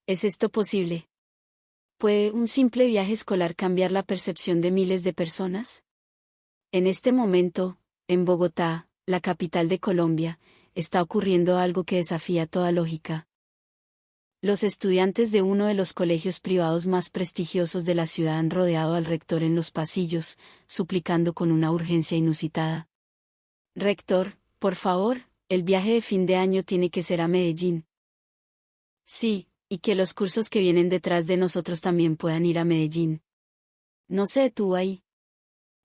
¿Es esto posible? ¿Puede un simple viaje escolar cambiar la percepción de miles de personas? En este momento, en Bogotá, la capital de Colombia, está ocurriendo algo que desafía toda lógica. Los estudiantes de uno de los colegios privados más prestigiosos de la ciudad han rodeado al rector en los pasillos, suplicando con una urgencia inusitada. Rector, por favor, el viaje de fin de año tiene que ser a Medellín. Sí, y que los cursos que vienen detrás de nosotros también puedan ir a Medellín. No se detuvo ahí.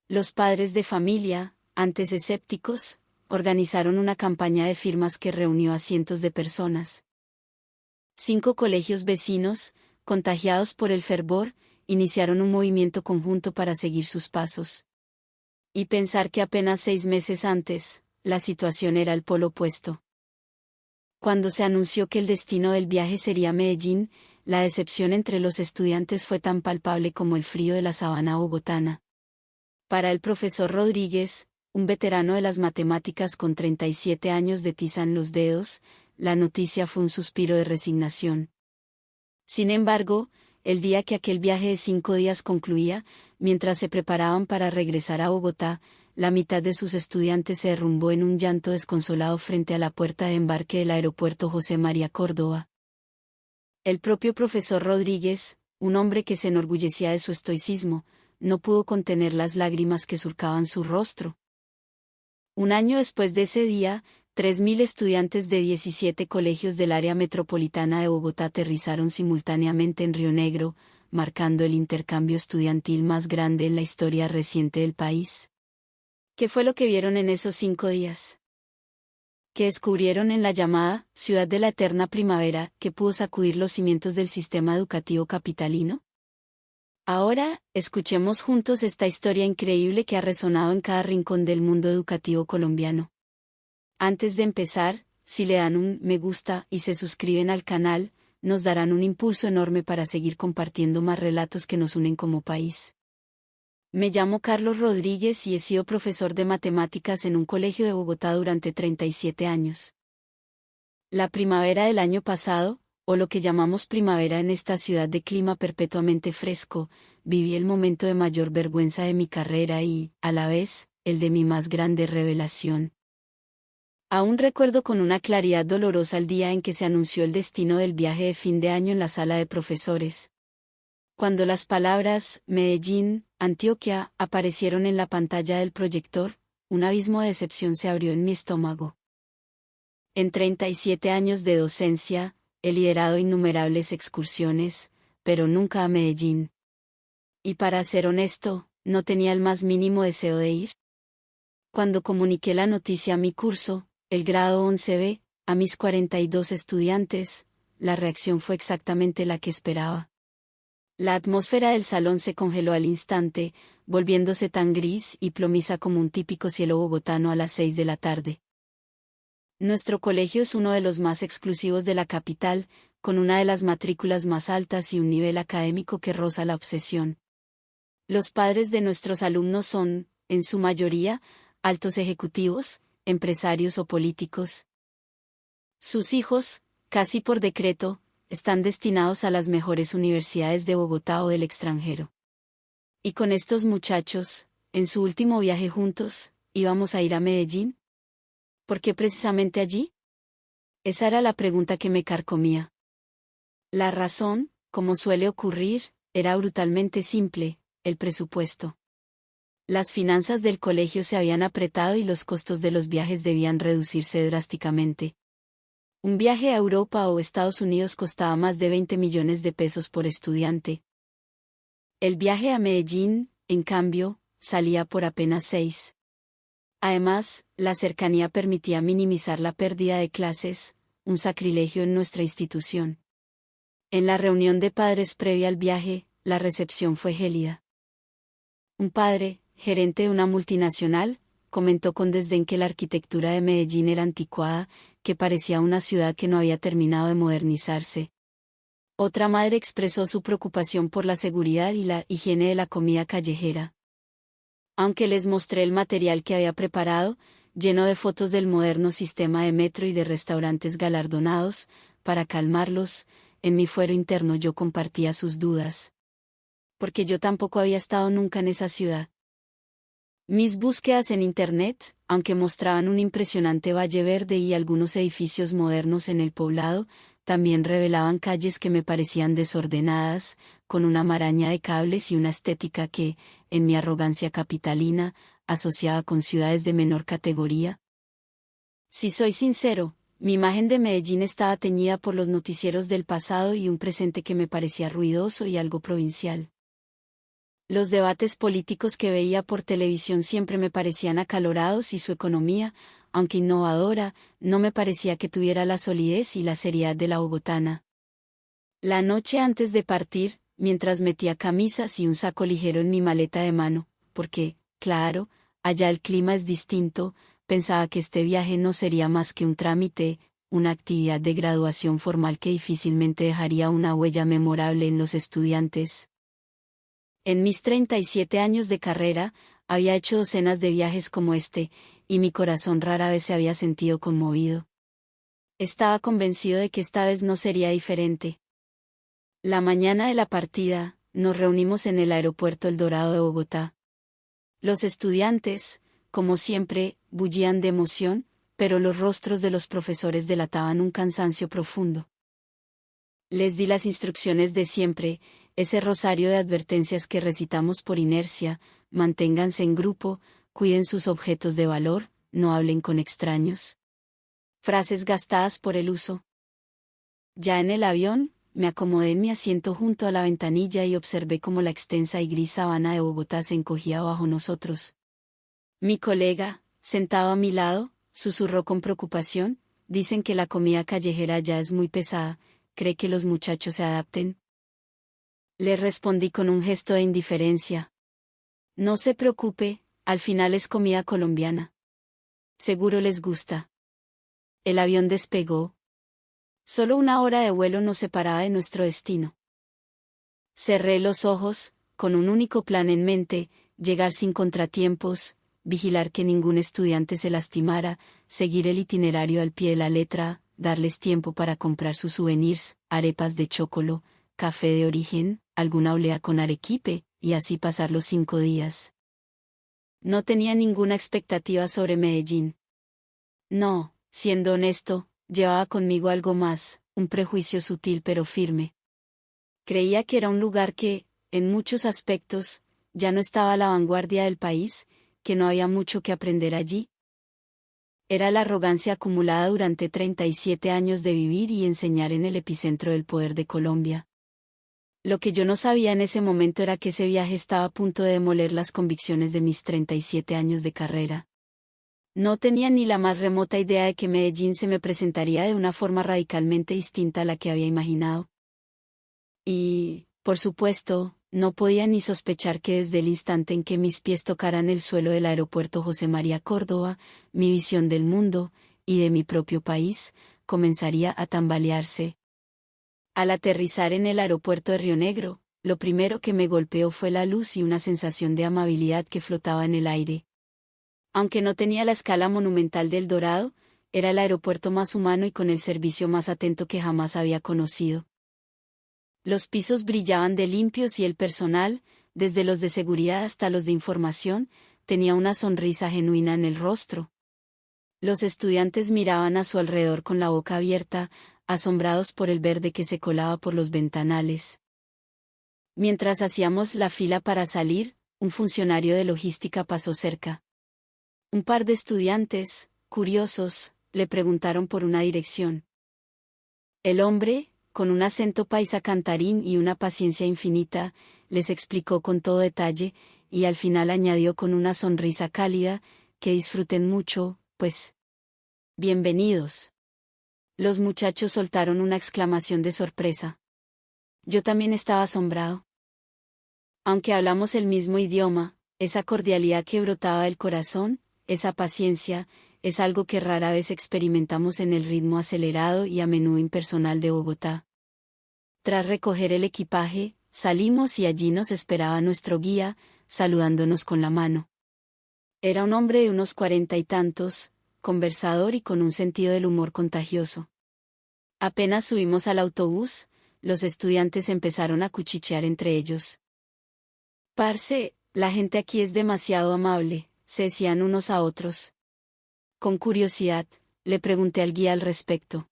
Los padres de familia, antes escépticos, organizaron una campaña de firmas que reunió a cientos de personas. 5 colegios vecinos, contagiados por el fervor, iniciaron un movimiento conjunto para seguir sus pasos. Y pensar que apenas 6 meses antes, la situación era el polo opuesto. Cuando se anunció que el destino del viaje sería Medellín, la decepción entre los estudiantes fue tan palpable como el frío de la sabana bogotana. Para el profesor Rodríguez, un veterano de las matemáticas con 37 años de tiza en los dedos, la noticia fue un suspiro de resignación. Sin embargo, el día que aquel viaje de 5 días concluía, mientras se preparaban para regresar a Bogotá, la mitad de sus estudiantes se derrumbó en un llanto desconsolado frente a la puerta de embarque del aeropuerto José María Córdoba. El propio profesor Rodríguez, un hombre que se enorgullecía de su estoicismo, no pudo contener las lágrimas que surcaban su rostro. Un año después de ese día, 3.000 estudiantes de 17 colegios del área metropolitana de Bogotá aterrizaron simultáneamente en Río Negro, marcando el intercambio estudiantil más grande en la historia reciente del país. ¿Qué fue lo que vieron en esos 5 días? ¿Qué descubrieron en la llamada ciudad de la eterna primavera que pudo sacudir los cimientos del sistema educativo capitalino? Ahora, escuchemos juntos esta historia increíble que ha resonado en cada rincón del mundo educativo colombiano. Antes de empezar, si le dan un me gusta y se suscriben al canal, nos darán un impulso enorme para seguir compartiendo más relatos que nos unen como país. Me llamo Carlos Rodríguez y he sido profesor de matemáticas en un colegio de Bogotá durante 37 años. La primavera del año pasado, o lo que llamamos primavera en esta ciudad de clima perpetuamente fresco, viví el momento de mayor vergüenza de mi carrera y, a la vez, el de mi más grande revelación. Aún recuerdo con una claridad dolorosa el día en que se anunció el destino del viaje de fin de año en la sala de profesores. Cuando las palabras Medellín, Antioquia aparecieron en la pantalla del proyector, un abismo de decepción se abrió en mi estómago. En 37 años de docencia, he liderado innumerables excursiones, pero nunca a Medellín. Y para ser honesto, no tenía el más mínimo deseo de ir. Cuando comuniqué la noticia a mi curso, el grado 11B, a mis 42 estudiantes, la reacción fue exactamente la que esperaba. La atmósfera del salón se congeló al instante, volviéndose tan gris y plomiza como un típico cielo bogotano a las 6 de la tarde. Nuestro colegio es uno de los más exclusivos de la capital, con una de las matrículas más altas y un nivel académico que roza la obsesión. Los padres de nuestros alumnos son, en su mayoría, altos ejecutivos, empresarios o políticos. Sus hijos, casi por decreto, están destinados a las mejores universidades de Bogotá o del extranjero. Y con estos muchachos, en su último viaje juntos, íbamos a ir a Medellín. ¿Por qué precisamente allí? Esa era la pregunta que me carcomía. La razón, como suele ocurrir, era brutalmente simple: el presupuesto. Las finanzas del colegio se habían apretado y los costos de los viajes debían reducirse drásticamente. Un viaje a Europa o Estados Unidos costaba más de 20 millones de pesos por estudiante. El viaje a Medellín, en cambio, salía por apenas 6. Además, la cercanía permitía minimizar la pérdida de clases, un sacrilegio en nuestra institución. En la reunión de padres previa al viaje, la recepción fue gélida. Un padre, gerente de una multinacional, comentó con desdén que la arquitectura de Medellín era anticuada, que parecía una ciudad que no había terminado de modernizarse. Otra madre expresó su preocupación por la seguridad y la higiene de la comida callejera. Aunque les mostré el material que había preparado, lleno de fotos del moderno sistema de metro y de restaurantes galardonados, para calmarlos, en mi fuero interno yo compartía sus dudas. Porque yo tampoco había estado nunca en esa ciudad. Mis búsquedas en Internet, aunque mostraban un impresionante valle verde y algunos edificios modernos en el poblado, también revelaban calles que me parecían desordenadas, con una maraña de cables y una estética que, en mi arrogancia capitalina, asociaba con ciudades de menor categoría. Si soy sincero, mi imagen de Medellín estaba teñida por los noticieros del pasado y un presente que me parecía ruidoso y algo provincial. Los debates políticos que veía por televisión siempre me parecían acalorados y su economía, aunque innovadora, no me parecía que tuviera la solidez y la seriedad de la bogotana. La noche antes de partir, mientras metía camisas y un saco ligero en mi maleta de mano, porque, claro, allá el clima es distinto, pensaba que este viaje no sería más que un trámite, una actividad de graduación formal que difícilmente dejaría una huella memorable en los estudiantes. En mis 37 años de carrera, había hecho docenas de viajes como este, y mi corazón rara vez se había sentido conmovido. Estaba convencido de que esta vez no sería diferente. La mañana de la partida, nos reunimos en el aeropuerto El Dorado de Bogotá. Los estudiantes, como siempre, bullían de emoción, pero los rostros de los profesores delataban un cansancio profundo. Les di las instrucciones de siempre, ese rosario de advertencias que recitamos por inercia: manténganse en grupo, cuiden sus objetos de valor, no hablen con extraños. Frases gastadas por el uso. Ya en el avión, me acomodé en mi asiento junto a la ventanilla y observé cómo la extensa y gris sabana de Bogotá se encogía bajo nosotros. Mi colega, sentado a mi lado, susurró con preocupación: dicen que la comida callejera ya es muy pesada, ¿cree que los muchachos se adapten? Le respondí con un gesto de indiferencia. No se preocupe, al final es comida colombiana. Seguro les gusta. El avión despegó. Solo una hora de vuelo nos separaba de nuestro destino. Cerré los ojos, con un único plan en mente: llegar sin contratiempos, vigilar que ningún estudiante se lastimara, seguir el itinerario al pie de la letra, darles tiempo para comprar sus souvenirs, arepas de chocolo, café de origen, alguna olea con arequipe, y así pasar los 5 días. No tenía ninguna expectativa sobre Medellín. No, siendo honesto, llevaba conmigo algo más, un prejuicio sutil pero firme. Creía que era un lugar que, en muchos aspectos, ya no estaba a la vanguardia del país, que no había mucho que aprender allí. Era la arrogancia acumulada durante 37 años de vivir y enseñar en el epicentro del poder de Colombia. Lo que yo no sabía en ese momento era que ese viaje estaba a punto de demoler las convicciones de mis 37 años de carrera. No tenía ni la más remota idea de que Medellín se me presentaría de una forma radicalmente distinta a la que había imaginado. Y, por supuesto, no podía ni sospechar que desde el instante en que mis pies tocaran el suelo del aeropuerto José María Córdoba, mi visión del mundo, y de mi propio país, comenzaría a tambalearse. Al aterrizar en el aeropuerto de Río Negro, lo primero que me golpeó fue la luz y una sensación de amabilidad que flotaba en el aire. Aunque no tenía la escala monumental del Dorado, era el aeropuerto más humano y con el servicio más atento que jamás había conocido. Los pisos brillaban de limpios y el personal, desde los de seguridad hasta los de información, tenía una sonrisa genuina en el rostro. Los estudiantes miraban a su alrededor con la boca abierta, asombrados por el verde que se colaba por los ventanales. Mientras hacíamos la fila para salir, un funcionario de logística pasó cerca. Un par de estudiantes, curiosos, le preguntaron por una dirección. El hombre, con un acento paisa cantarín y una paciencia infinita, les explicó con todo detalle, y al final añadió con una sonrisa cálida: que disfruten mucho, pues. Bienvenidos. Los muchachos soltaron una exclamación de sorpresa. Yo también estaba asombrado. Aunque hablamos el mismo idioma, esa cordialidad que brotaba del corazón, esa paciencia, es algo que rara vez experimentamos en el ritmo acelerado y a menudo impersonal de Bogotá. Tras recoger el equipaje, salimos y allí nos esperaba nuestro guía, saludándonos con la mano. Era un hombre de unos 40 y tantos, conversador y con un sentido del humor contagioso. Apenas subimos al autobús, los estudiantes empezaron a cuchichear entre ellos. Parce, la gente aquí es demasiado amable, se decían unos a otros. Con curiosidad, le pregunté al guía al respecto.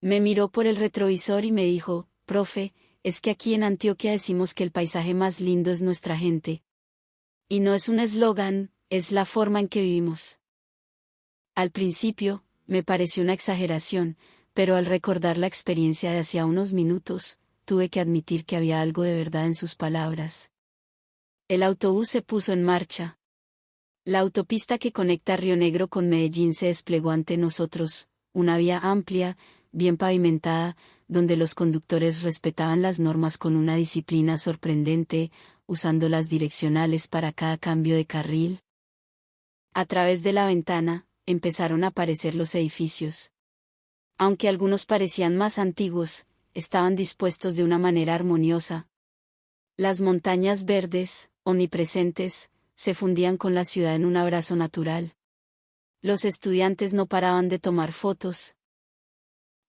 Me miró por el retrovisor y me dijo, profe, es que aquí en Antioquia decimos que el paisaje más lindo es nuestra gente. Y no es un eslogan, es la forma en que vivimos. Al principio, me pareció una exageración, pero al recordar la experiencia de hacía unos minutos, tuve que admitir que había algo de verdad en sus palabras. El autobús se puso en marcha. La autopista que conecta Río Negro con Medellín se desplegó ante nosotros, una vía amplia, bien pavimentada, donde los conductores respetaban las normas con una disciplina sorprendente, usando las direccionales para cada cambio de carril. A través de la ventana, empezaron a aparecer los edificios. Aunque algunos parecían más antiguos, estaban dispuestos de una manera armoniosa. Las montañas verdes, omnipresentes, se fundían con la ciudad en un abrazo natural. Los estudiantes no paraban de tomar fotos.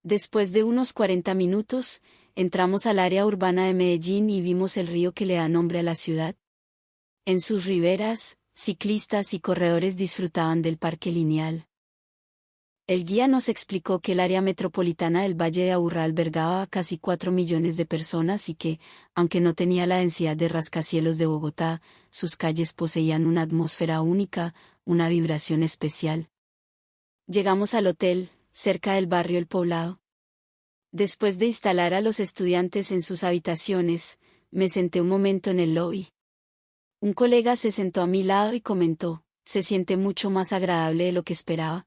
Después de unos 40 minutos, entramos al área urbana de Medellín y vimos el río que le da nombre a la ciudad. En sus riberas, ciclistas y corredores disfrutaban del parque lineal. El guía nos explicó que el área metropolitana del Valle de Aburrá albergaba a casi 4 millones de personas y que, aunque no tenía la densidad de rascacielos de Bogotá, sus calles poseían una atmósfera única, una vibración especial. Llegamos al hotel, cerca del barrio El Poblado. Después de instalar a los estudiantes en sus habitaciones, me senté un momento en el lobby. Un colega se sentó a mi lado y comentó, se siente mucho más agradable de lo que esperaba.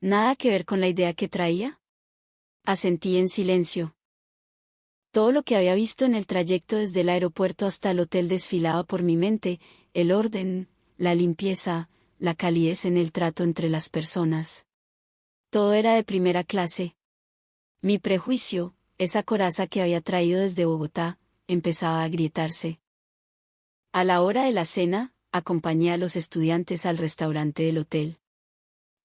¿Nada que ver con la idea que traía? Asentí en silencio. Todo lo que había visto en el trayecto desde el aeropuerto hasta el hotel desfilaba por mi mente, el orden, la limpieza, la calidez en el trato entre las personas. Todo era de primera clase. Mi prejuicio, esa coraza que había traído desde Bogotá, empezaba a agrietarse. A la hora de la cena, acompañé a los estudiantes al restaurante del hotel.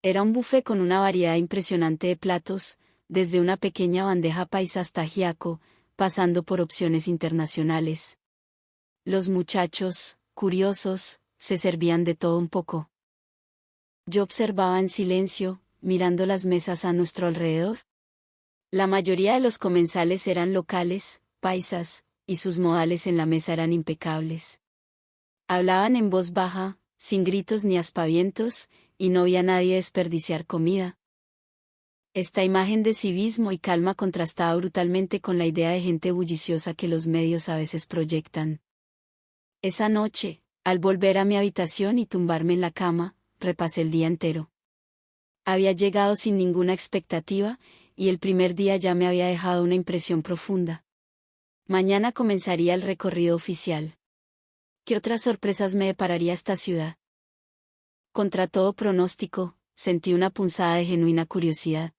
Era un buffet con una variedad impresionante de platos, desde una pequeña bandeja paisa hasta ajiaco, pasando por opciones internacionales. Los muchachos, curiosos, se servían de todo un poco. Yo observaba en silencio, mirando las mesas a nuestro alrededor. La mayoría de los comensales eran locales, paisas, y sus modales en la mesa eran impecables. Hablaban en voz baja, sin gritos ni aspavientos, y no vi a nadie desperdiciar comida. Esta imagen de civismo y calma contrastaba brutalmente con la idea de gente bulliciosa que los medios a veces proyectan. Esa noche, al volver a mi habitación y tumbarme en la cama, repasé el día entero. Había llegado sin ninguna expectativa, y el primer día ya me había dejado una impresión profunda. Mañana comenzaría el recorrido oficial. ¿Qué otras sorpresas me depararía esta ciudad? Contra todo pronóstico, sentí una punzada de genuina curiosidad.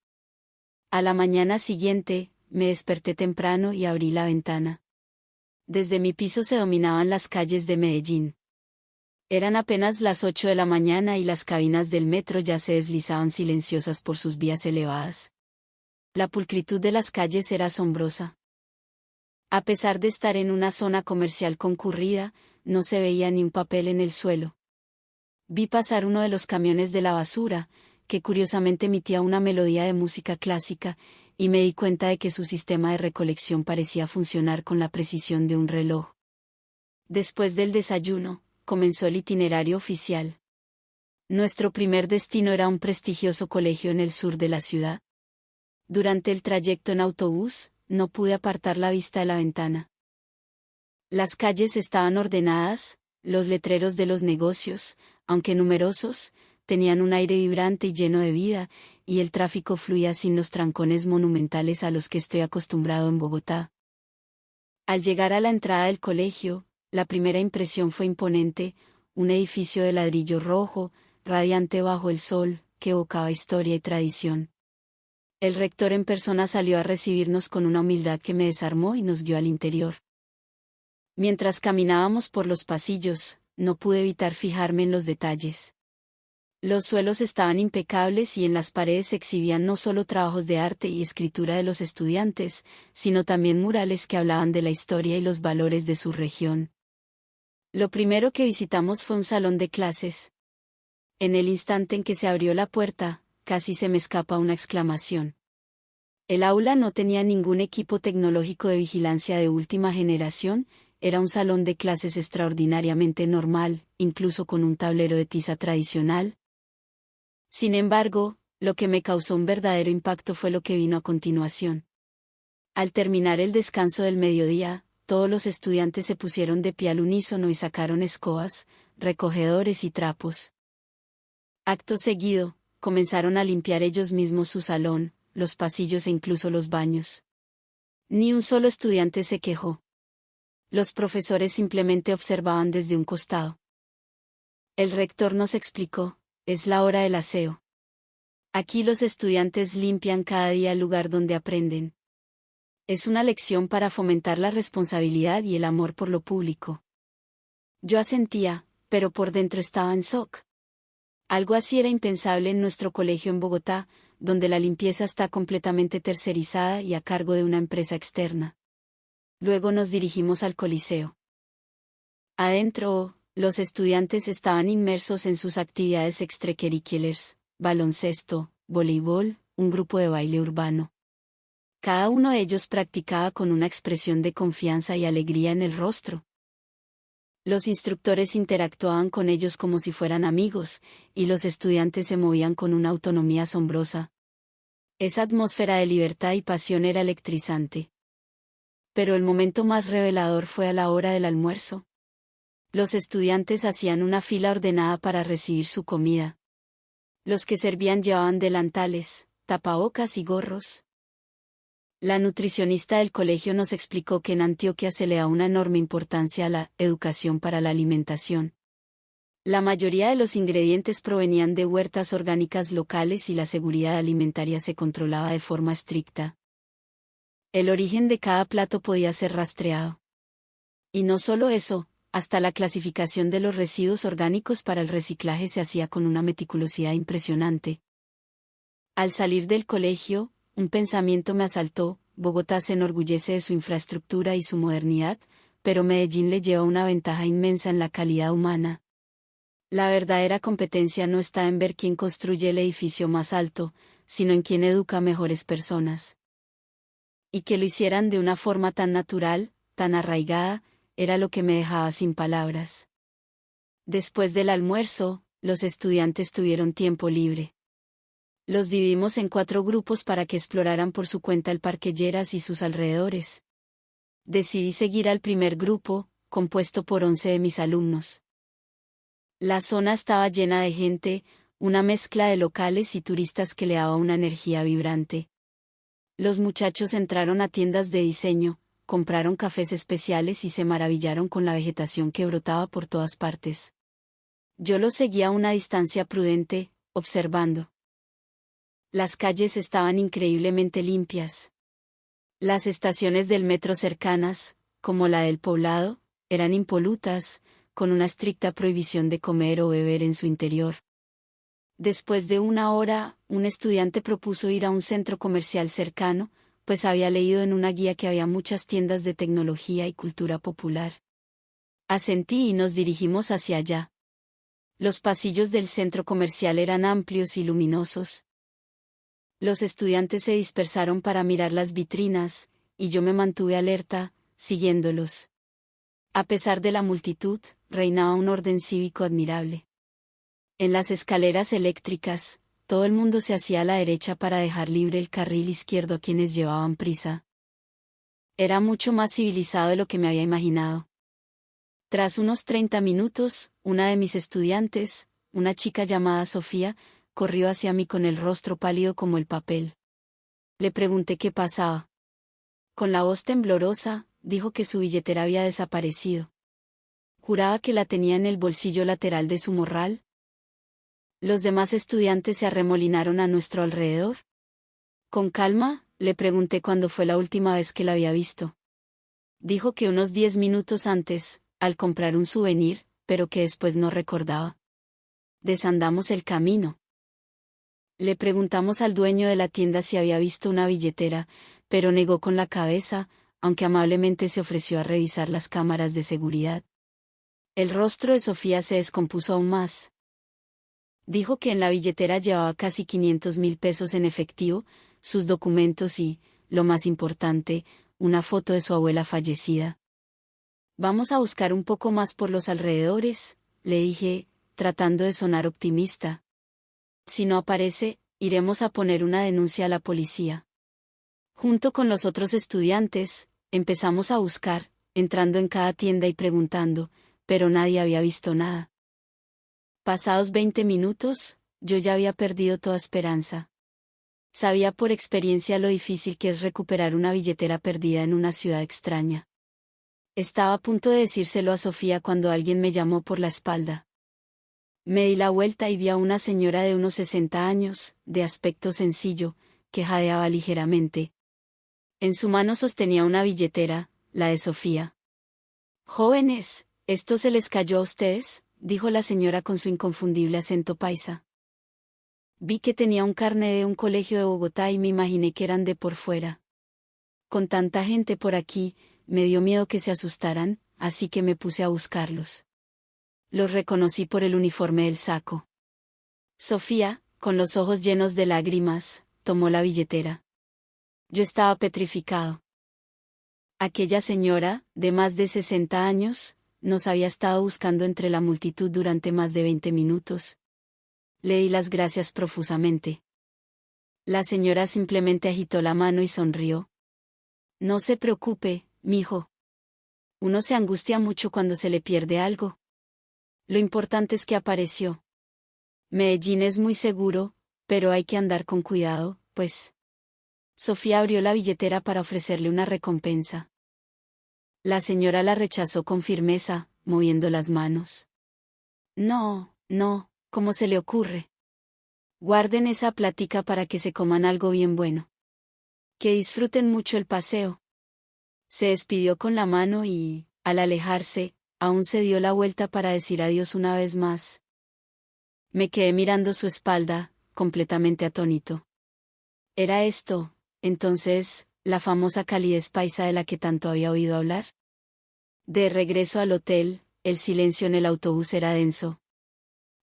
A la mañana siguiente, me desperté temprano y abrí la ventana. Desde mi piso se dominaban las calles de Medellín. Eran apenas las 8 de la mañana y las cabinas del metro ya se deslizaban silenciosas por sus vías elevadas. La pulcritud de las calles era asombrosa. A pesar de estar en una zona comercial concurrida, no se veía ni un papel en el suelo. Vi pasar uno de los camiones de la basura, que curiosamente emitía una melodía de música clásica, y me di cuenta de que su sistema de recolección parecía funcionar con la precisión de un reloj. Después del desayuno, comenzó el itinerario oficial. Nuestro primer destino era un prestigioso colegio en el sur de la ciudad. Durante el trayecto en autobús, no pude apartar la vista de la ventana. Las calles estaban ordenadas, los letreros de los negocios, aunque numerosos, tenían un aire vibrante y lleno de vida, y el tráfico fluía sin los trancones monumentales a los que estoy acostumbrado en Bogotá. Al llegar a la entrada del colegio, la primera impresión fue imponente, un edificio de ladrillo rojo, radiante bajo el sol, que evocaba historia y tradición. El rector en persona salió a recibirnos con una humildad que me desarmó y nos guió al interior. Mientras caminábamos por los pasillos, no pude evitar fijarme en los detalles. Los suelos estaban impecables y en las paredes se exhibían no solo trabajos de arte y escritura de los estudiantes, sino también murales que hablaban de la historia y los valores de su región. Lo primero que visitamos fue un salón de clases. En el instante en que se abrió la puerta, casi se me escapa una exclamación. El aula no tenía ningún equipo tecnológico de vigilancia de última generación, era un salón de clases extraordinariamente normal, incluso con un tablero de tiza tradicional. Sin embargo, lo que me causó un verdadero impacto fue lo que vino a continuación. Al terminar el descanso del mediodía, todos los estudiantes se pusieron de pie al unísono y sacaron escobas, recogedores y trapos. Acto seguido, comenzaron a limpiar ellos mismos su salón, los pasillos e incluso los baños. Ni un solo estudiante se quejó. Los profesores simplemente observaban desde un costado. El rector nos explicó, es la hora del aseo. Aquí los estudiantes limpian cada día el lugar donde aprenden. Es una lección para fomentar la responsabilidad y el amor por lo público. Yo asentía, pero por dentro estaba en shock. Algo así era impensable en nuestro colegio en Bogotá, donde la limpieza está completamente tercerizada y a cargo de una empresa externa. Luego nos dirigimos al Coliseo. Adentro, los estudiantes estaban inmersos en sus actividades extracurriculares, baloncesto, voleibol, un grupo de baile urbano. Cada uno de ellos practicaba con una expresión de confianza y alegría en el rostro. Los instructores interactuaban con ellos como si fueran amigos, y los estudiantes se movían con una autonomía asombrosa. Esa atmósfera de libertad y pasión era electrizante. Pero el momento más revelador fue a la hora del almuerzo. Los estudiantes hacían una fila ordenada para recibir su comida. Los que servían llevaban delantales, tapabocas y gorros. La nutricionista del colegio nos explicó que en Antioquia se le da una enorme importancia a la educación para la alimentación. La mayoría de los ingredientes provenían de huertas orgánicas locales y la seguridad alimentaria se controlaba de forma estricta. El origen de cada plato podía ser rastreado. Y no solo eso, hasta la clasificación de los residuos orgánicos para el reciclaje se hacía con una meticulosidad impresionante. Al salir del colegio, un pensamiento me asaltó: Bogotá se enorgullece de su infraestructura y su modernidad, pero Medellín le lleva una ventaja inmensa en la calidad humana. La verdadera competencia no está en ver quién construye el edificio más alto, sino en quién educa a mejores personas. Y que lo hicieran de una forma tan natural, tan arraigada, era lo que me dejaba sin palabras. Después del almuerzo, los estudiantes tuvieron tiempo libre. Los dividimos en 4 grupos para que exploraran por su cuenta el Parque Lleras y sus alrededores. Decidí seguir al primer grupo, compuesto por 11 de mis alumnos. La zona estaba llena de gente, una mezcla de locales y turistas que le daba una energía vibrante. Los muchachos entraron a tiendas de diseño, compraron cafés especiales y se maravillaron con la vegetación que brotaba por todas partes. Yo los seguía a una distancia prudente, observando. Las calles estaban increíblemente limpias. Las estaciones del metro cercanas, como la del Poblado, eran impolutas, con una estricta prohibición de comer o beber en su interior. Después de una hora, un estudiante propuso ir a un centro comercial cercano, pues había leído en una guía que había muchas tiendas de tecnología y cultura popular. Asentí y nos dirigimos hacia allá. Los pasillos del centro comercial eran amplios y luminosos. Los estudiantes se dispersaron para mirar las vitrinas, y yo me mantuve alerta, siguiéndolos. A pesar de la multitud, reinaba un orden cívico admirable. En las escaleras eléctricas, todo el mundo se hacía a la derecha para dejar libre el carril izquierdo a quienes llevaban prisa. Era mucho más civilizado de lo que me había imaginado. Tras unos 30 minutos, una de mis estudiantes, una chica llamada Sofía, corrió hacia mí con el rostro pálido como el papel. Le pregunté qué pasaba. Con la voz temblorosa, dijo que su billetera había desaparecido. Juraba que la tenía en el bolsillo lateral de su morral. Los demás estudiantes se arremolinaron a nuestro alrededor. Con calma, le pregunté cuándo fue la última vez que la había visto. Dijo que unos 10 minutos antes, al comprar un souvenir, pero que después no recordaba. Desandamos el camino. Le preguntamos al dueño de la tienda si había visto una billetera, pero negó con la cabeza, aunque amablemente se ofreció a revisar las cámaras de seguridad. El rostro de Sofía se descompuso aún más. Dijo que en la billetera llevaba casi 500.000 pesos en efectivo, sus documentos y, lo más importante, una foto de su abuela fallecida. Vamos a buscar un poco más por los alrededores, le dije, tratando de sonar optimista. Si no aparece, iremos a poner una denuncia a la policía. Junto con los otros estudiantes, empezamos a buscar, entrando en cada tienda y preguntando, pero nadie había visto nada. Pasados 20 minutos, yo ya había perdido toda esperanza. Sabía por experiencia lo difícil que es recuperar una billetera perdida en una ciudad extraña. Estaba a punto de decírselo a Sofía cuando alguien me llamó por la espalda. Me di la vuelta y vi a una señora de unos 60 años, de aspecto sencillo, que jadeaba ligeramente. En su mano sostenía una billetera, la de Sofía. «Jóvenes, ¿esto se les cayó a ustedes?», dijo la señora con su inconfundible acento paisa. Vi que tenía un carné de un colegio de Bogotá y me imaginé que eran de por fuera. Con tanta gente por aquí, me dio miedo que se asustaran, así que me puse a buscarlos. Los reconocí por el uniforme del saco. Sofía, con los ojos llenos de lágrimas, tomó la billetera. Yo estaba petrificado. Aquella señora, de más de 60 años, nos había estado buscando entre la multitud durante más de 20 minutos. Le di las gracias profusamente. La señora simplemente agitó la mano y sonrió. «No se preocupe, mijo. Uno se angustia mucho cuando se le pierde algo. Lo importante es que apareció. Medellín es muy seguro, pero hay que andar con cuidado, pues». Sofía abrió la billetera para ofrecerle una recompensa. La señora la rechazó con firmeza, moviendo las manos. «No, no, ¿cómo se le ocurre? Guarden esa plática para que se coman algo bien bueno. Que disfruten mucho el paseo». Se despidió con la mano y, al alejarse, aún se dio la vuelta para decir adiós una vez más. Me quedé mirando su espalda, completamente atónito. ¿Era esto, entonces, la famosa calidez paisa de la que tanto había oído hablar? De regreso al hotel, el silencio en el autobús era denso.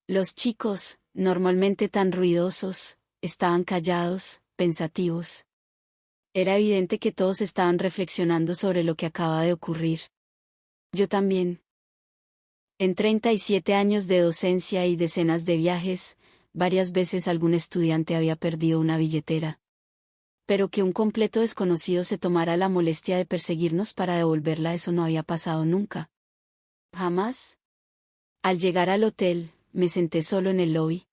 Los chicos, normalmente tan ruidosos, estaban callados, pensativos. Era evidente que todos estaban reflexionando sobre lo que acaba de ocurrir. Yo también. En 37 años de docencia y decenas de viajes, varias veces algún estudiante había perdido una billetera. Pero que un completo desconocido se tomara la molestia de perseguirnos para devolverla, eso no había pasado nunca. Jamás. Al llegar al hotel, me senté solo en el lobby.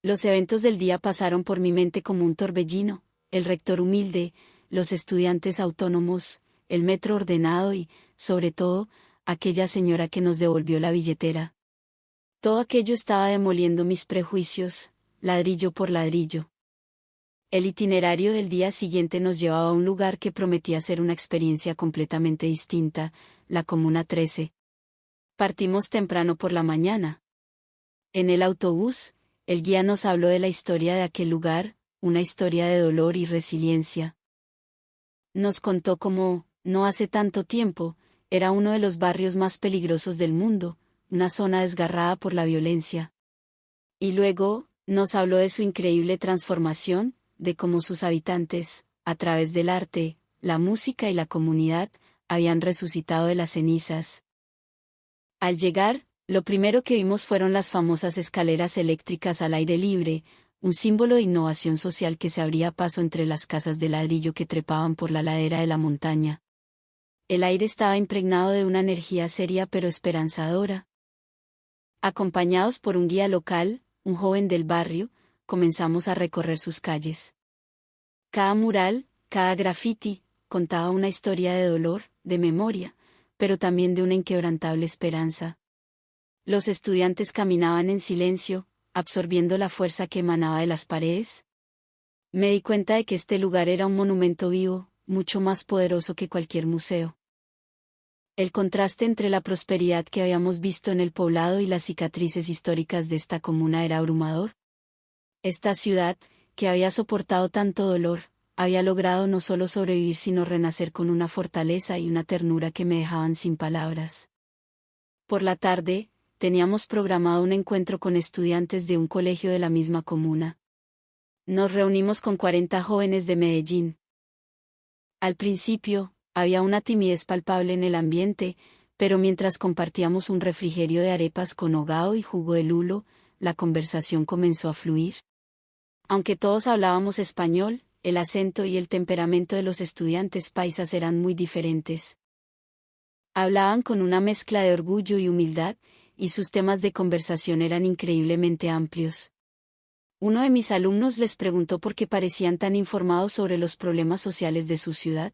Los eventos del día pasaron por mi mente como un torbellino, el rector humilde, los estudiantes autónomos, el metro ordenado y, sobre todo, aquella señora que nos devolvió la billetera. Todo aquello estaba demoliendo mis prejuicios, ladrillo por ladrillo. El itinerario del día siguiente nos llevaba a un lugar que prometía ser una experiencia completamente distinta, la Comuna 13. Partimos temprano por la mañana. En el autobús, el guía nos habló de la historia de aquel lugar, una historia de dolor y resiliencia. Nos contó cómo, no hace tanto tiempo, era uno de los barrios más peligrosos del mundo, una zona desgarrada por la violencia. Y luego, nos habló de su increíble transformación, de cómo sus habitantes, a través del arte, la música y la comunidad, habían resucitado de las cenizas. Al llegar, lo primero que vimos fueron las famosas escaleras eléctricas al aire libre, un símbolo de innovación social que se abría paso entre las casas de ladrillo que trepaban por la ladera de la montaña. El aire estaba impregnado de una energía seria pero esperanzadora. Acompañados por un guía local, un joven del barrio, comenzamos a recorrer sus calles. Cada mural, cada grafiti, contaba una historia de dolor, de memoria, pero también de una inquebrantable esperanza. Los estudiantes caminaban en silencio, absorbiendo la fuerza que emanaba de las paredes. Me di cuenta de que este lugar era un monumento vivo, mucho más poderoso que cualquier museo. El contraste entre la prosperidad que habíamos visto en el poblado y las cicatrices históricas de esta comuna era abrumador. Esta ciudad, que había soportado tanto dolor, había logrado no solo sobrevivir sino renacer con una fortaleza y una ternura que me dejaban sin palabras. Por la tarde, teníamos programado un encuentro con estudiantes de un colegio de la misma comuna. Nos reunimos con 40 jóvenes de Medellín. Al principio, había una timidez palpable en el ambiente, pero mientras compartíamos un refrigerio de arepas con hogao y jugo de lulo, la conversación comenzó a fluir. Aunque todos hablábamos español, el acento y el temperamento de los estudiantes paisas eran muy diferentes. Hablaban con una mezcla de orgullo y humildad, y sus temas de conversación eran increíblemente amplios. Uno de mis alumnos les preguntó por qué parecían tan informados sobre los problemas sociales de su ciudad.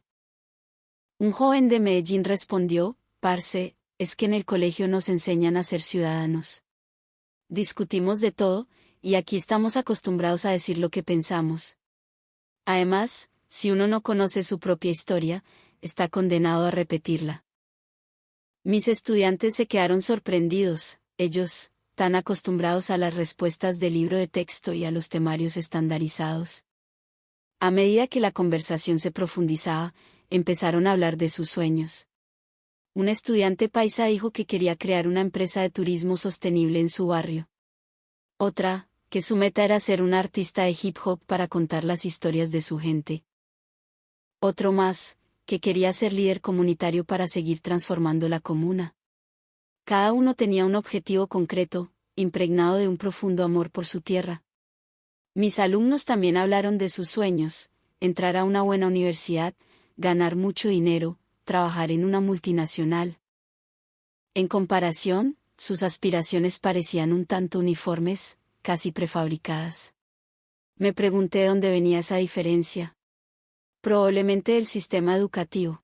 Un joven de Medellín respondió: parce, es que en el colegio nos enseñan a ser ciudadanos. Discutimos de todo, y aquí estamos acostumbrados a decir lo que pensamos. Además, si uno no conoce su propia historia, está condenado a repetirla. Mis estudiantes se quedaron sorprendidos, ellos, tan acostumbrados a las respuestas del libro de texto y a los temarios estandarizados. A medida que la conversación se profundizaba, empezaron a hablar de sus sueños. Un estudiante paisa dijo que quería crear una empresa de turismo sostenible en su barrio. Otra, que su meta era ser una artista de hip hop para contar las historias de su gente. Otro más, que quería ser líder comunitario para seguir transformando la comuna. Cada uno tenía un objetivo concreto, impregnado de un profundo amor por su tierra. Mis alumnos también hablaron de sus sueños: entrar a una buena universidad, ganar mucho dinero, trabajar en una multinacional. En comparación, sus aspiraciones parecían un tanto uniformes, casi prefabricadas. Me pregunté de dónde venía esa diferencia. Probablemente del sistema educativo.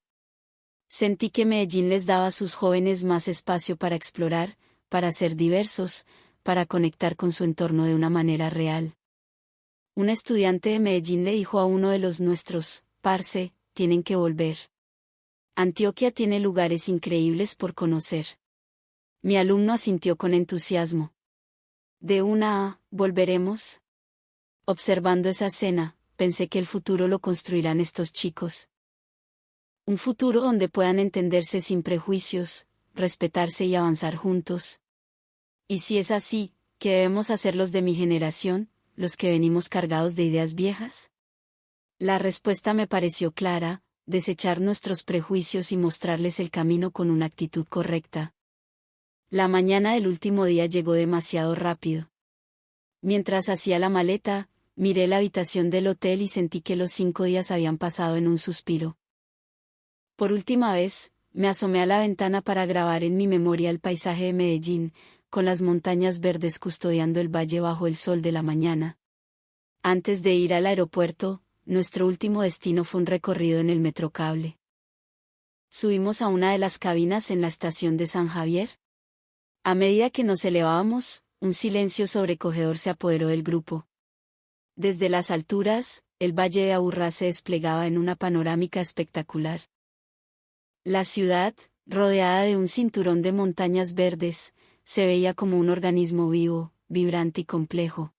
Sentí que Medellín les daba a sus jóvenes más espacio para explorar, para ser diversos, para conectar con su entorno de una manera real. Un estudiante de Medellín le dijo a uno de los nuestros: parce, tienen que volver. Antioquia tiene lugares increíbles por conocer. Mi alumno asintió con entusiasmo. De una, ¿volveremos? Observando esa escena, pensé que el futuro lo construirán estos chicos. Un futuro donde puedan entenderse sin prejuicios, respetarse y avanzar juntos. Y si es así, ¿qué debemos hacer los de mi generación, los que venimos cargados de ideas viejas? La respuesta me pareció clara: desechar nuestros prejuicios y mostrarles el camino con una actitud correcta. La mañana del último día llegó demasiado rápido. Mientras hacía la maleta, miré la habitación del hotel y sentí que los 5 días habían pasado en un suspiro. Por última vez, me asomé a la ventana para grabar en mi memoria el paisaje de Medellín, con las montañas verdes custodiando el valle bajo el sol de la mañana. Antes de ir al aeropuerto, nuestro último destino fue un recorrido en el Metrocable. Subimos a una de las cabinas en la estación de San Javier. A medida que nos elevábamos, un silencio sobrecogedor se apoderó del grupo. Desde las alturas, el valle de Aburrá se desplegaba en una panorámica espectacular. La ciudad, rodeada de un cinturón de montañas verdes, se veía como un organismo vivo, vibrante y complejo.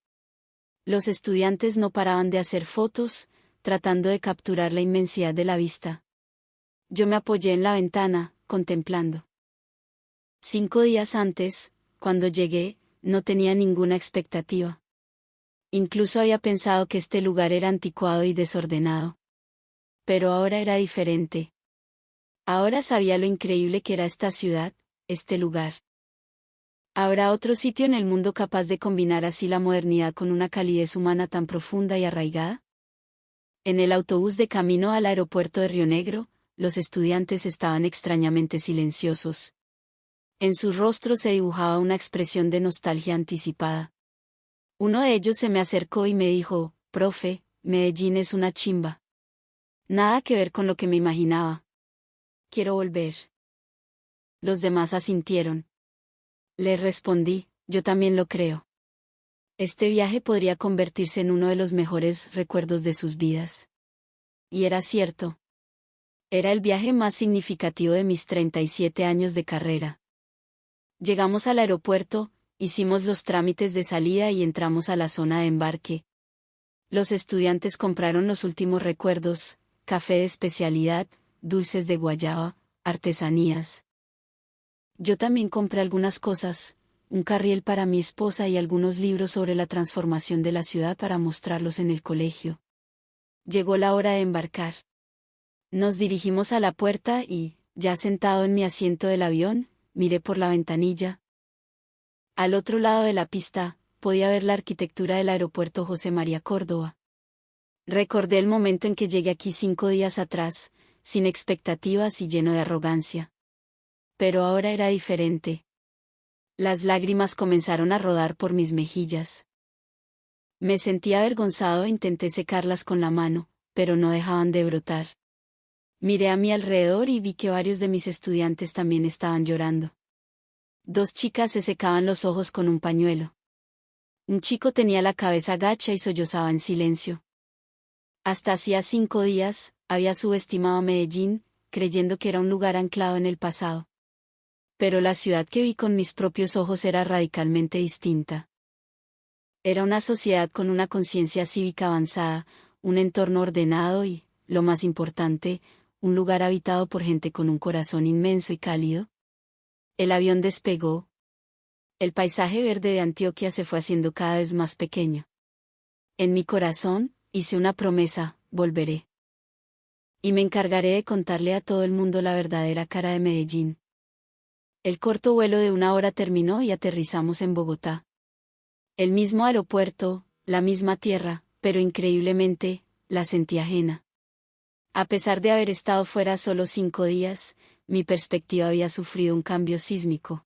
Los estudiantes no paraban de hacer fotos, tratando de capturar la inmensidad de la vista. Yo me apoyé en la ventana, contemplando. 5 días antes, cuando llegué, no tenía ninguna expectativa. Incluso había pensado que este lugar era anticuado y desordenado. Pero ahora era diferente. Ahora sabía lo increíble que era esta ciudad, este lugar. ¿Habrá otro sitio en el mundo capaz de combinar así la modernidad con una calidez humana tan profunda y arraigada? En el autobús de camino al aeropuerto de Río Negro, los estudiantes estaban extrañamente silenciosos. En sus rostros se dibujaba una expresión de nostalgia anticipada. Uno de ellos se me acercó y me dijo: profe, Medellín es una chimba. Nada que ver con lo que me imaginaba. Quiero volver. Los demás asintieron. Les respondí: yo también lo creo. Este viaje podría convertirse en uno de los mejores recuerdos de sus vidas. Y era cierto. Era el viaje más significativo de mis 37 años de carrera. Llegamos al aeropuerto, hicimos los trámites de salida y entramos a la zona de embarque. Los estudiantes compraron los últimos recuerdos, café de especialidad, dulces de guayaba, artesanías. Yo también compré algunas cosas, un carriel para mi esposa y algunos libros sobre la transformación de la ciudad para mostrarlos en el colegio. Llegó la hora de embarcar. Nos dirigimos a la puerta y, ya sentado en mi asiento del avión, miré por la ventanilla. Al otro lado de la pista, podía ver la arquitectura del aeropuerto José María Córdoba. Recordé el momento en que llegué aquí 5 días atrás, sin expectativas y lleno de arrogancia. Pero ahora era diferente. Las lágrimas comenzaron a rodar por mis mejillas. Me sentí avergonzado e intenté secarlas con la mano, pero no dejaban de brotar. Miré a mi alrededor y vi que varios de mis estudiantes también estaban llorando. 2 chicas se secaban los ojos con un pañuelo. Un chico tenía la cabeza gacha y sollozaba en silencio. Hasta hacía 5 días, había subestimado a Medellín, creyendo que era un lugar anclado en el pasado. Pero la ciudad que vi con mis propios ojos era radicalmente distinta. Era una sociedad con una conciencia cívica avanzada, un entorno ordenado y, lo más importante, un lugar habitado por gente con un corazón inmenso y cálido. El avión despegó. El paisaje verde de Antioquia se fue haciendo cada vez más pequeño. En mi corazón, hice una promesa: volveré. Y me encargaré de contarle a todo el mundo la verdadera cara de Medellín. El corto vuelo de 1 hora terminó y aterrizamos en Bogotá. El mismo aeropuerto, la misma tierra, pero increíblemente, la sentí ajena. A pesar de haber estado fuera solo 5 días, mi perspectiva había sufrido un cambio sísmico.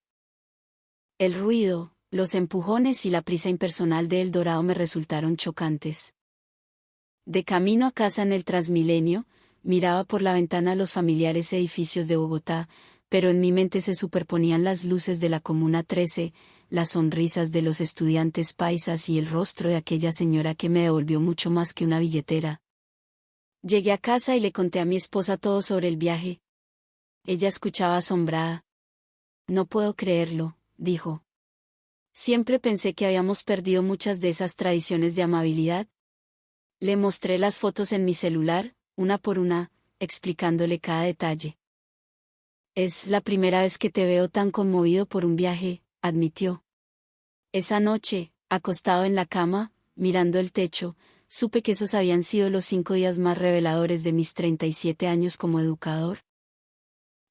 El ruido, los empujones y la prisa impersonal de El Dorado me resultaron chocantes. De camino a casa en el Transmilenio, miraba por la ventana los familiares edificios de Bogotá, pero en mi mente se superponían las luces de la Comuna 13, las sonrisas de los estudiantes paisas y el rostro de aquella señora que me devolvió mucho más que una billetera. Llegué a casa y le conté a mi esposa todo sobre el viaje. Ella escuchaba asombrada. No puedo creerlo, dijo. Siempre pensé que habíamos perdido muchas de esas tradiciones de amabilidad. Le mostré las fotos en mi celular, una por una, explicándole cada detalle. Es la primera vez que te veo tan conmovido por un viaje, admitió. Esa noche, acostado en la cama, mirando el techo, supe que esos habían sido los 5 días más reveladores de mis 37 años como educador.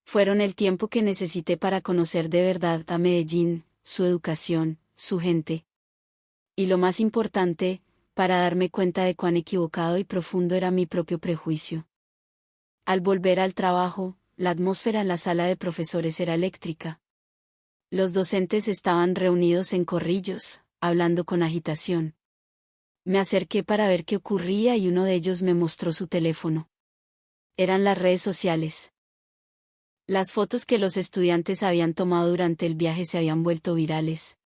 Fueron el tiempo que necesité para conocer de verdad a Medellín, su educación, su gente. Y lo más importante, para darme cuenta de cuán equivocado y profundo era mi propio prejuicio. Al volver al trabajo, la atmósfera en la sala de profesores era eléctrica. Los docentes estaban reunidos en corrillos, hablando con agitación. Me acerqué para ver qué ocurría y uno de ellos me mostró su teléfono. Eran las redes sociales. Las fotos que los estudiantes habían tomado durante el viaje se habían vuelto virales.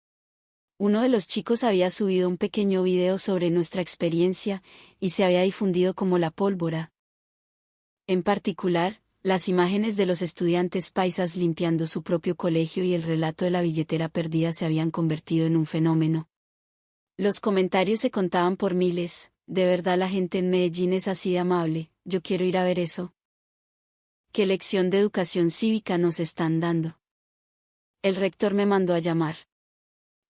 Uno de los chicos había subido un pequeño video sobre nuestra experiencia, y se había difundido como la pólvora. En particular, las imágenes de los estudiantes paisas limpiando su propio colegio y el relato de la billetera perdida se habían convertido en un fenómeno. Los comentarios se contaban por miles: de verdad la gente en Medellín es así de amable, yo quiero ir a ver eso. ¿Qué lección de educación cívica nos están dando? El rector me mandó a llamar.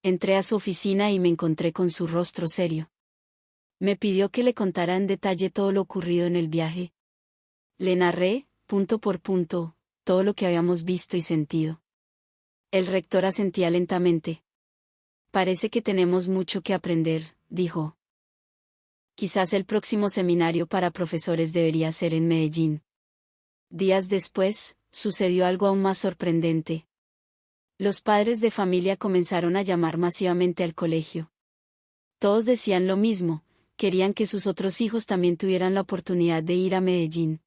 Entré a su oficina y me encontré con su rostro serio. Me pidió que le contara en detalle todo lo ocurrido en el viaje. Le narré, punto por punto, todo lo que habíamos visto y sentido. El rector asentía lentamente. Parece que tenemos mucho que aprender, dijo. Quizás el próximo seminario para profesores debería ser en Medellín. Días después, sucedió algo aún más sorprendente. Los padres de familia comenzaron a llamar masivamente al colegio. Todos decían lo mismo: querían que sus otros hijos también tuvieran la oportunidad de ir a Medellín.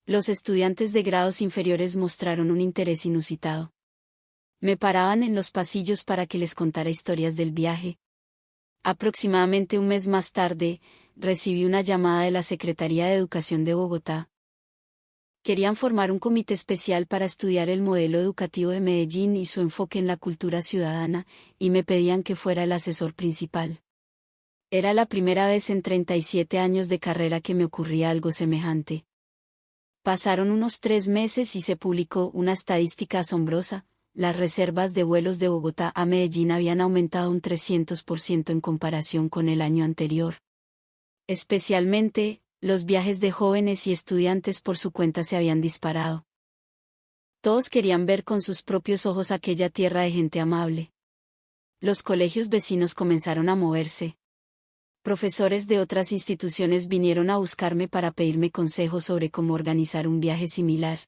Los estudiantes de grados inferiores mostraron un interés inusitado. Me paraban en los pasillos para que les contara historias del viaje. Aproximadamente un mes más tarde, recibí una llamada de la Secretaría de Educación de Bogotá. Querían formar un comité especial para estudiar el modelo educativo de Medellín y su enfoque en la cultura ciudadana, y me pedían que fuera el asesor principal. Era la primera vez en 37 años de carrera que me ocurría algo semejante. Pasaron unos 3 meses y se publicó una estadística asombrosa: las reservas de vuelos de Bogotá a Medellín habían aumentado un 300% en comparación con el año anterior. Especialmente, los viajes de jóvenes y estudiantes por su cuenta se habían disparado. Todos querían ver con sus propios ojos aquella tierra de gente amable. Los colegios vecinos comenzaron a moverse. Profesores de otras instituciones vinieron a buscarme para pedirme consejos sobre cómo organizar un viaje similar.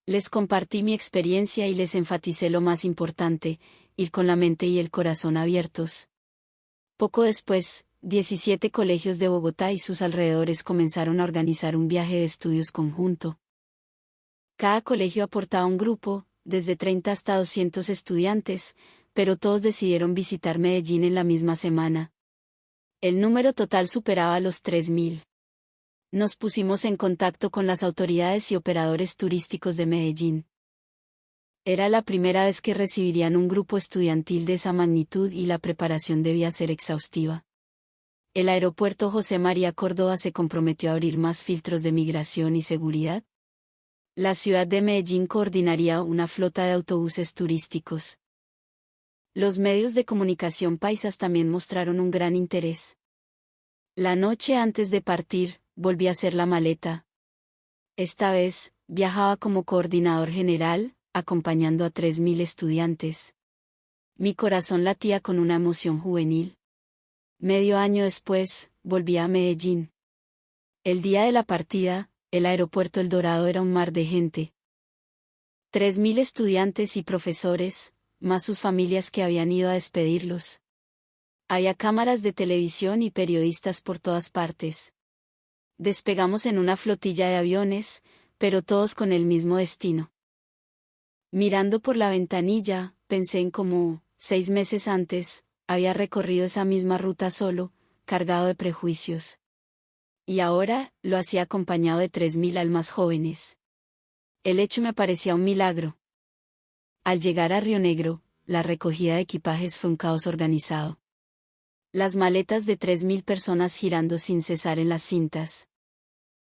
Les compartí mi experiencia y les enfaticé lo más importante: ir con la mente y el corazón abiertos. Poco después, 17 colegios de Bogotá y sus alrededores comenzaron a organizar un viaje de estudios conjunto. Cada colegio aportaba un grupo, desde 30 hasta 200 estudiantes, pero todos decidieron visitar Medellín en la misma semana. El número total superaba los 3.000. Nos pusimos en contacto con las autoridades y operadores turísticos de Medellín. Era la primera vez que recibirían un grupo estudiantil de esa magnitud y la preparación debía ser exhaustiva. El aeropuerto José María Córdoba se comprometió a abrir más filtros de migración y seguridad. La ciudad de Medellín coordinaría una flota de autobuses turísticos. Los medios de comunicación paisas también mostraron un gran interés. La noche antes de partir, volví a hacer la maleta. Esta vez, viajaba como coordinador general, acompañando a 3.000 estudiantes. Mi corazón latía con una emoción juvenil. Medio año después, volví a Medellín. El día de la partida, el aeropuerto El Dorado era un mar de gente. 3.000 estudiantes y profesores, más sus familias que habían ido a despedirlos. Había cámaras de televisión y periodistas por todas partes. Despegamos en una flotilla de aviones, pero todos con el mismo destino. Mirando por la ventanilla, pensé en cómo, 6 meses antes, había recorrido esa misma ruta solo, cargado de prejuicios. Y ahora, lo hacía acompañado de 3.000 almas jóvenes. El hecho me parecía un milagro. Al llegar a Río Negro, la recogida de equipajes fue un caos organizado. Las maletas de 3.000 personas girando sin cesar en las cintas.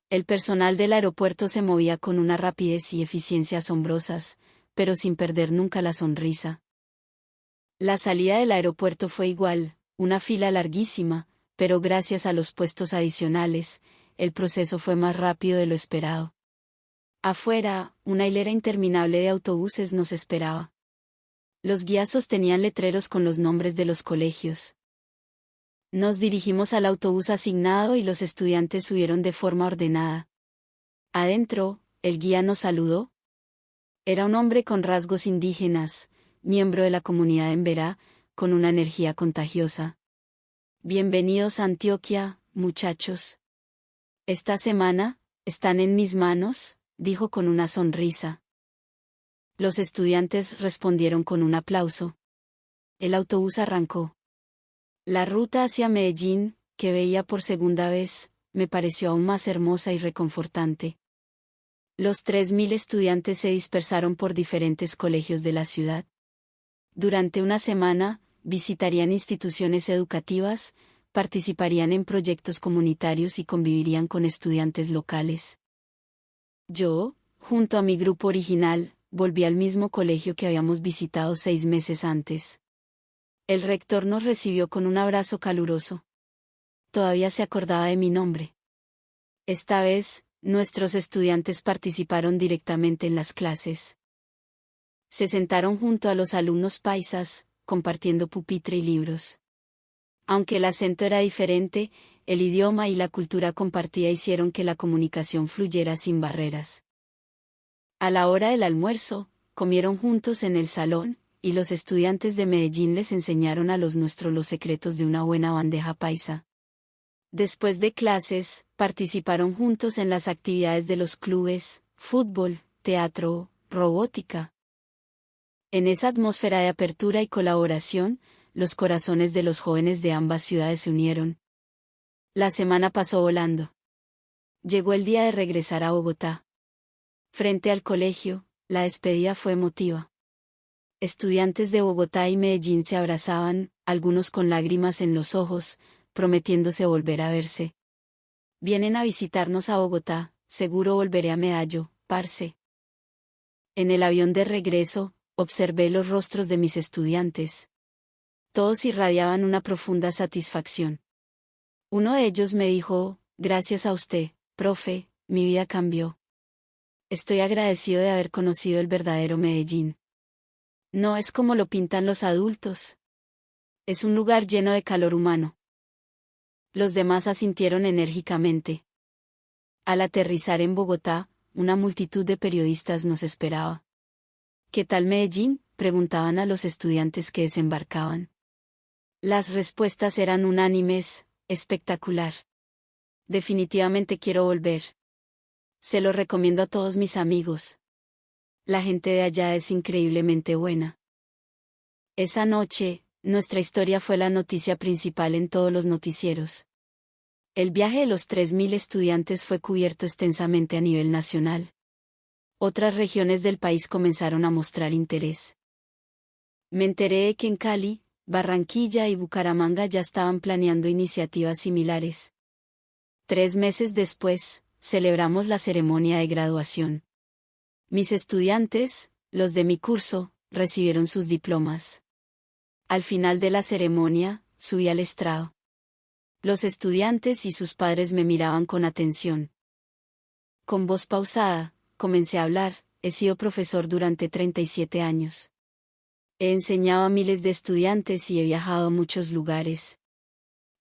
El personal del aeropuerto se movía con una rapidez y eficiencia asombrosas, pero sin perder nunca la sonrisa. La salida del aeropuerto fue igual, una fila larguísima, pero gracias a los puestos adicionales, el proceso fue más rápido de lo esperado. Afuera, una hilera interminable de autobuses nos esperaba. Los guías sostenían letreros con los nombres de los colegios. Nos dirigimos al autobús asignado y los estudiantes subieron de forma ordenada. Adentro, el guía nos saludó. Era un hombre con rasgos indígenas, miembro de la comunidad en Berá, con una energía contagiosa. Bienvenidos a Antioquia, muchachos. Esta semana, están en mis manos, dijo con una sonrisa. Los estudiantes respondieron con un aplauso. El autobús arrancó. La ruta hacia Medellín, que veía por segunda vez, me pareció aún más hermosa y reconfortante. Los 3.000 estudiantes se dispersaron por diferentes colegios de la ciudad. Durante una semana, visitarían instituciones educativas, participarían en proyectos comunitarios y convivirían con estudiantes locales. Yo, junto a mi grupo original, volví al mismo colegio que habíamos visitado 6 meses antes. El rector nos recibió con un abrazo caluroso. Todavía se acordaba de mi nombre. Esta vez, nuestros estudiantes participaron directamente en las clases. Se sentaron junto a los alumnos paisas, compartiendo pupitre y libros. Aunque el acento era diferente, el idioma y la cultura compartida hicieron que la comunicación fluyera sin barreras. A la hora del almuerzo, comieron juntos en el salón, y los estudiantes de Medellín les enseñaron a los nuestros los secretos de una buena bandeja paisa. Después de clases, participaron juntos en las actividades de los clubes, fútbol, teatro, robótica. En esa atmósfera de apertura y colaboración, los corazones de los jóvenes de ambas ciudades se unieron. La semana pasó volando. Llegó el día de regresar a Bogotá. Frente al colegio, la despedida fue emotiva. Estudiantes de Bogotá y Medellín se abrazaban, algunos con lágrimas en los ojos, prometiéndose volver a verse. Vienen a visitarnos a Bogotá, seguro volveré a Medallo, parce. En el avión de regreso, observé los rostros de mis estudiantes. Todos irradiaban una profunda satisfacción. Uno de ellos me dijo, gracias a usted, profe, mi vida cambió. Estoy agradecido de haber conocido el verdadero Medellín. No es como lo pintan los adultos. Es un lugar lleno de calor humano. Los demás asintieron enérgicamente. Al aterrizar en Bogotá, una multitud de periodistas nos esperaba. ¿Qué tal Medellín?, preguntaban a los estudiantes que desembarcaban. Las respuestas eran unánimes, espectacular. Definitivamente quiero volver. Se lo recomiendo a todos mis amigos. La gente de allá es increíblemente buena. Esa noche, nuestra historia fue la noticia principal en todos los noticieros. El viaje de los 3.000 estudiantes fue cubierto extensamente a nivel nacional. Otras regiones del país comenzaron a mostrar interés. Me enteré de que en Cali, Barranquilla y Bucaramanga ya estaban planeando iniciativas similares. 3 meses después, celebramos la ceremonia de graduación. Mis estudiantes, los de mi curso, recibieron sus diplomas. Al final de la ceremonia, subí al estrado. Los estudiantes y sus padres me miraban con atención. Con voz pausada, comencé a hablar, he sido profesor durante 37 años. He enseñado a miles de estudiantes y he viajado a muchos lugares.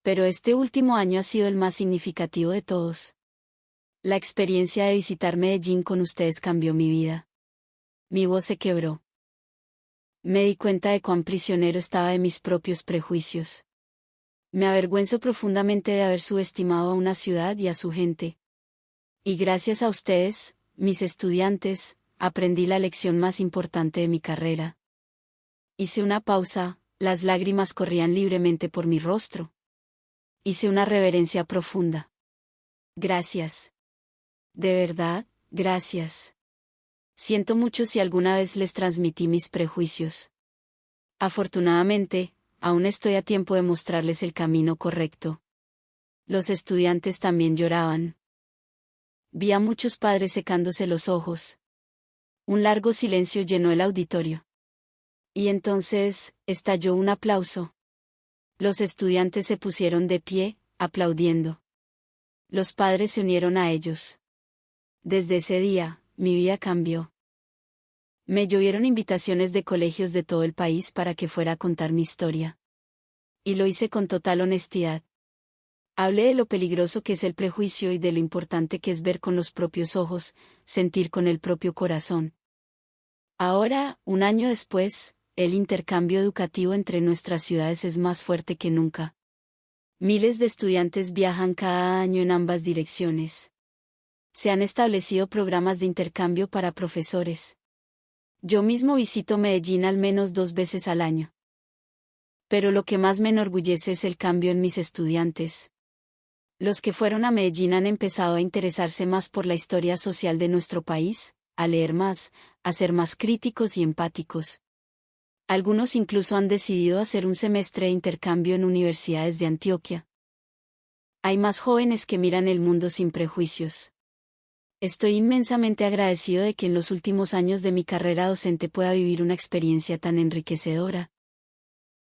Pero este último año ha sido el más significativo de todos. La experiencia de visitar Medellín con ustedes cambió mi vida. Mi voz se quebró. Me di cuenta de cuán prisionero estaba de mis propios prejuicios. Me avergüenzo profundamente de haber subestimado a una ciudad y a su gente. Y gracias a ustedes, mis estudiantes, aprendí la lección más importante de mi carrera. Hice una pausa, las lágrimas corrían libremente por mi rostro. Hice una reverencia profunda. Gracias. De verdad, gracias. Siento mucho si alguna vez les transmití mis prejuicios. Afortunadamente, aún estoy a tiempo de mostrarles el camino correcto. Los estudiantes también lloraban. Vi a muchos padres secándose los ojos. Un largo silencio llenó el auditorio. Y entonces, estalló un aplauso. Los estudiantes se pusieron de pie, aplaudiendo. Los padres se unieron a ellos. Desde ese día, mi vida cambió. Me llovieron invitaciones de colegios de todo el país para que fuera a contar mi historia. Y lo hice con total honestidad. Hablé de lo peligroso que es el prejuicio y de lo importante que es ver con los propios ojos, sentir con el propio corazón. Ahora, un año después, el intercambio educativo entre nuestras ciudades es más fuerte que nunca. Miles de estudiantes viajan cada año en ambas direcciones. Se han establecido programas de intercambio para profesores. Yo mismo visito Medellín al menos 2 veces al año. Pero lo que más me enorgullece es el cambio en mis estudiantes. Los que fueron a Medellín han empezado a interesarse más por la historia social de nuestro país, a leer más, a ser más críticos y empáticos. Algunos incluso han decidido hacer un semestre de intercambio en universidades de Antioquia. Hay más jóvenes que miran el mundo sin prejuicios. Estoy inmensamente agradecido de que en los últimos años de mi carrera docente pueda vivir una experiencia tan enriquecedora.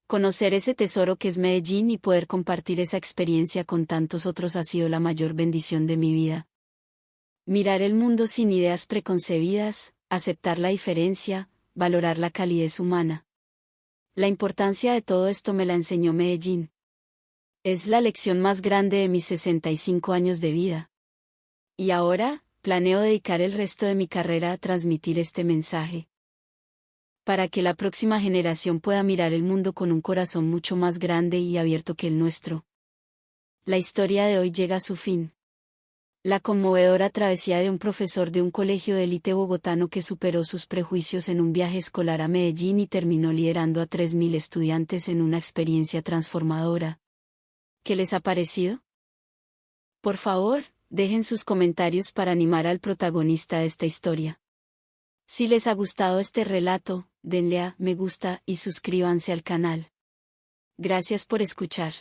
Conocer ese tesoro que es Medellín y poder compartir esa experiencia con tantos otros ha sido la mayor bendición de mi vida. Mirar el mundo sin ideas preconcebidas, aceptar la diferencia, valorar la calidez humana. La importancia de todo esto me la enseñó Medellín. Es la lección más grande de mis 65 años de vida. Y ahora, planeo dedicar el resto de mi carrera a transmitir este mensaje. Para que la próxima generación pueda mirar el mundo con un corazón mucho más grande y abierto que el nuestro. La historia de hoy llega a su fin. La conmovedora travesía de un profesor de un colegio de élite bogotano que superó sus prejuicios en un viaje escolar a Medellín y terminó liderando a 3.000 estudiantes en una experiencia transformadora. ¿Qué les ha parecido? Por favor, dejen sus comentarios para animar al protagonista de esta historia. Si les ha gustado este relato, denle a me gusta y suscríbanse al canal. Gracias por escuchar.